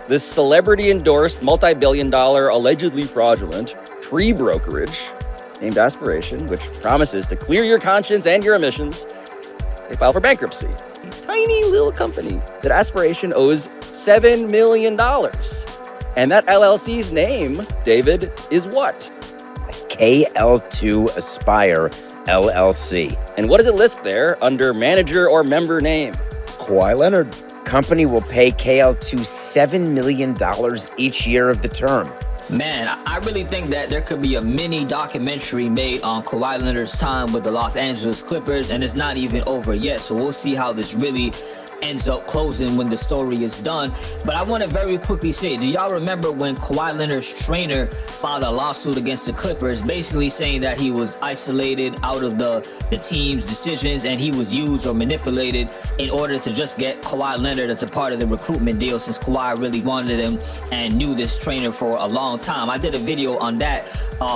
this celebrity-endorsed, multi-billion-dollar, allegedly fraudulent pre-brokerage named Aspiration, which promises to clear your conscience and your emissions, they file for bankruptcy. A tiny little company that Aspiration owes $7 million. And that LLC's name, David, is what? KL2 Aspire LLC. And what does it list there under manager or member name? Kawhi Leonard. Company will pay KL2 $7 million each year of the term. Man, I really think that there could be a mini documentary made on Kawhi Leonard's time with the Los Angeles Clippers, and it's not even over yet. So we'll see how this really ends up closing when the story is done. But I want to very quickly say, do y'all remember when Kawhi Leonard's trainer filed a lawsuit against the Clippers, basically saying that he was isolated out of the team's decisions and he was used or manipulated in order to just get Kawhi Leonard as a part of the recruitment deal, since Kawhi really wanted him and knew this trainer for a long time? I did a video on that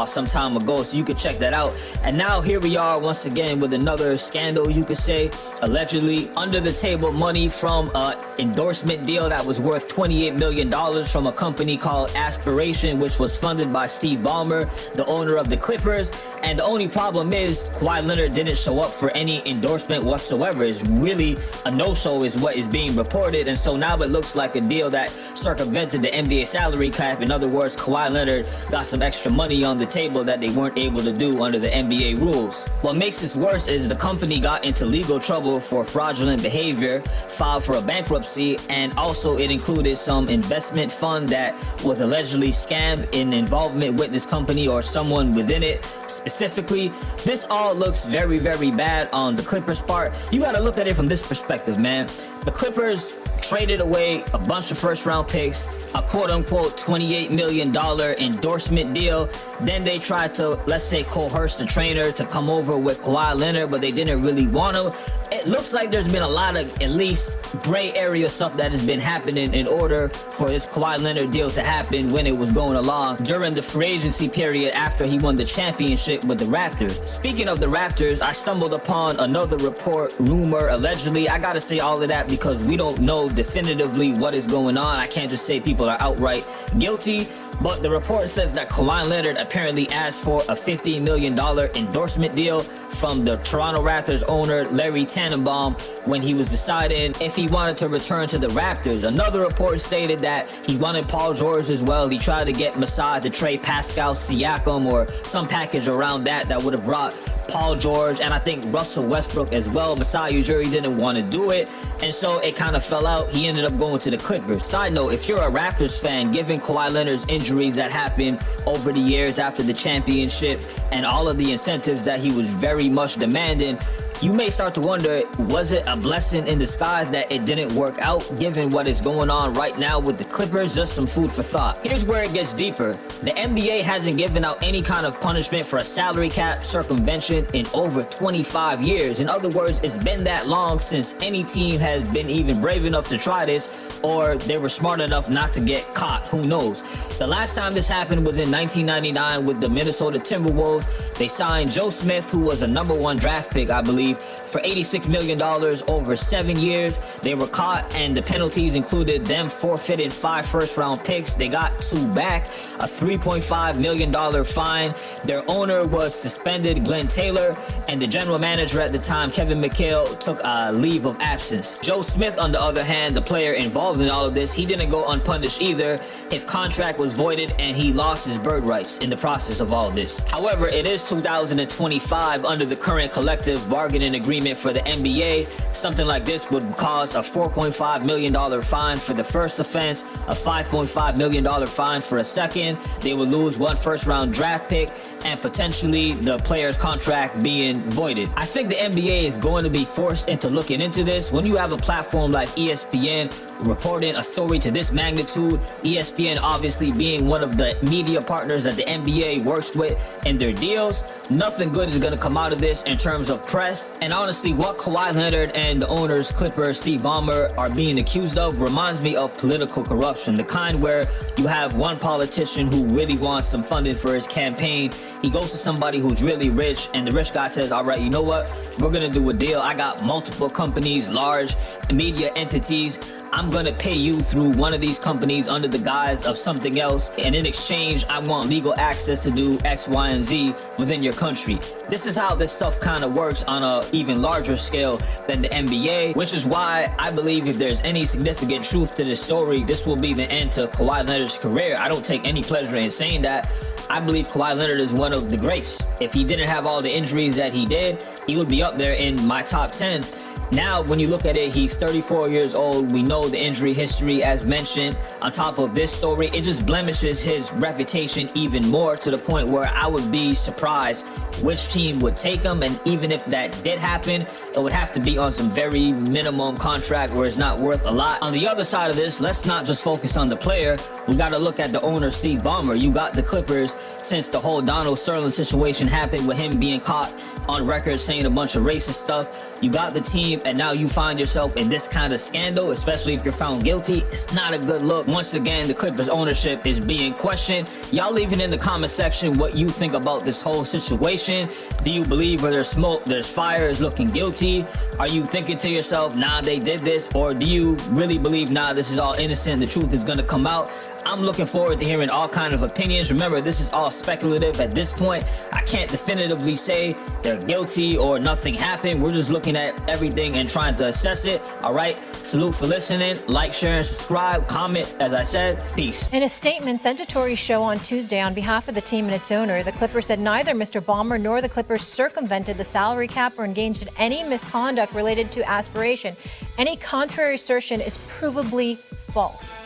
some time ago, so you can check that out. And now here we are once again with another scandal, you could say, allegedly under the table money from an endorsement deal that was worth $28 million from a company called Aspiration, which was funded by Steve Ballmer, the owner of the Clippers. And the only problem is Kawhi Leonard didn't show up for any endorsement whatsoever. It's really a no-show is what is being reported. And so now it looks like a deal that circumvented the NBA salary cap. In other words, Kawhi Leonard got some extra money on the table that they weren't able to do under the NBA rules. What makes this worse is the company got into legal trouble for fraudulent behavior, filed for a bankruptcy, and also it included some investment fund that was allegedly scammed in involvement with this company or someone within it specifically. This all looks very, very bad on the Clippers' part. You got to look at it from this perspective, man. The Clippers traded away a bunch of first-round picks, a quote-unquote $28 million endorsement deal. Then they tried to, let's say, coerce the trainer to come over with Kawhi Leonard, but they didn't really want to. It looks like there's been a lot of at least gray area stuff that has been happening in order for this Kawhi Leonard deal to happen when it was going along during the free agency period after he won the championship with the Raptors. Speaking of the Raptors, I stumbled upon another report, rumor, allegedly. I gotta say all of that because we don't know definitively what is going on. I can't just say people are outright guilty. But the report says that Kawhi Leonard apparently asked for a $15 million endorsement deal from the Toronto Raptors owner Larry Tannenbaum when he was deciding if he wanted to return to the Raptors. Another report stated that he wanted Paul George as well. He tried to get Masai to trade Pascal Siakam or some package around that would have brought Paul George and I think Russell Westbrook as well. Masai Ujiri didn't want to do it, and so it kind of fell out. He ended up going to the Clippers. Side note, if you're a Raptors fan, given Kawhi Leonard's injuries that happened over the years after the championship and all of the incentives that he was very much demanding, you may start to wonder, was it a blessing in disguise that it didn't work out given what is going on right now with the Clippers? Just some food for thought. Here's where it gets deeper. The NBA hasn't given out any kind of punishment for a salary cap circumvention in over 25 years. In other words, it's been that long since any team has been even brave enough to try this, or they were smart enough not to get caught. Who knows? The last time this happened was in 1999 with the Minnesota Timberwolves. They signed Joe Smith, who was a #1 draft pick, I believe, for $86 million over 7 years. They were caught, and the penalties included them forfeiting 5 first-round picks. They got 2 back, a $3.5 million fine. Their owner was suspended, Glenn Taylor, and the general manager at the time, Kevin McHale, took a leave of absence. Joe Smith, on the other hand, the player involved in all of this, he didn't go unpunished either. His contract was voided, and he lost his bird rights in the process of all this. However, it is 2025 under the current collective bargaining agreement for the NBA. Something like this would cause a $4.5 million fine for the first offense, a $5.5 million fine for a second. They would lose 1 first-round draft pick and potentially the player's contract being voided. I think the NBA is going to be forced into looking into this. When you have a platform like ESPN reporting a story to this magnitude, ESPN obviously being one of the media partners that the NBA works with in their deals, nothing good is going to come out of this in terms of press. And honestly, what Kawhi Leonard and the owners, Clippers, Steve Ballmer, are being accused of reminds me of political corruption, the kind where you have one politician who really wants some funding for his campaign. He goes to somebody who's really rich, and the rich guy says, all right, you know what? We're gonna do a deal. I got multiple companies, large media entities. I'm gonna pay you through one of these companies under the guise of something else, and in exchange, I want legal access to do X, Y, and Z within your country. This is how this stuff kind of works on a even larger scale than the NBA, which is why I believe if there's any significant truth to this story, this will be the end to Kawhi Leonard's career. I don't take any pleasure in saying that. I believe Kawhi Leonard is one of the greats. If he didn't have all the injuries that he did, he would be up there in my top 10. Now, when you look at it, he's 34 years old. We know the injury history, as mentioned. On top of this story, it just blemishes his reputation even more, to the point where I would be surprised which team would take him. And even if that did happen, it would have to be on some very minimum contract where it's not worth a lot. On the other side of this, let's not just focus on the player. We got to look at the owner, Steve Ballmer. You got the Clippers since the whole Donald Sterling situation happened, with him being caught on record saying a bunch of racist stuff. You got the team, and now you find yourself in this kind of scandal, especially if you're found guilty. It's not a good look. Once again, the Clippers ownership is being questioned. Y'all leave it in the comment section what you think about this whole situation. Do you believe where there's smoke, there's fire, is looking guilty? Are you thinking to yourself, nah, they did this? Or do you really believe, nah, this is all innocent, the truth is gonna come out? I'm looking forward to hearing all kinds of opinions. Remember, this is all speculative at this point. I can't definitively say they're guilty or nothing happened. We're just looking at everything and trying to assess it. All right, salute for listening. Like, share, and subscribe. Comment, as I said. Peace. In a statement sent to Tory's show on Tuesday on behalf of the team and its owner, the Clippers said neither Mr. Ballmer nor the Clippers circumvented the salary cap or engaged in any misconduct related to Aspiration. Any contrary assertion is provably false.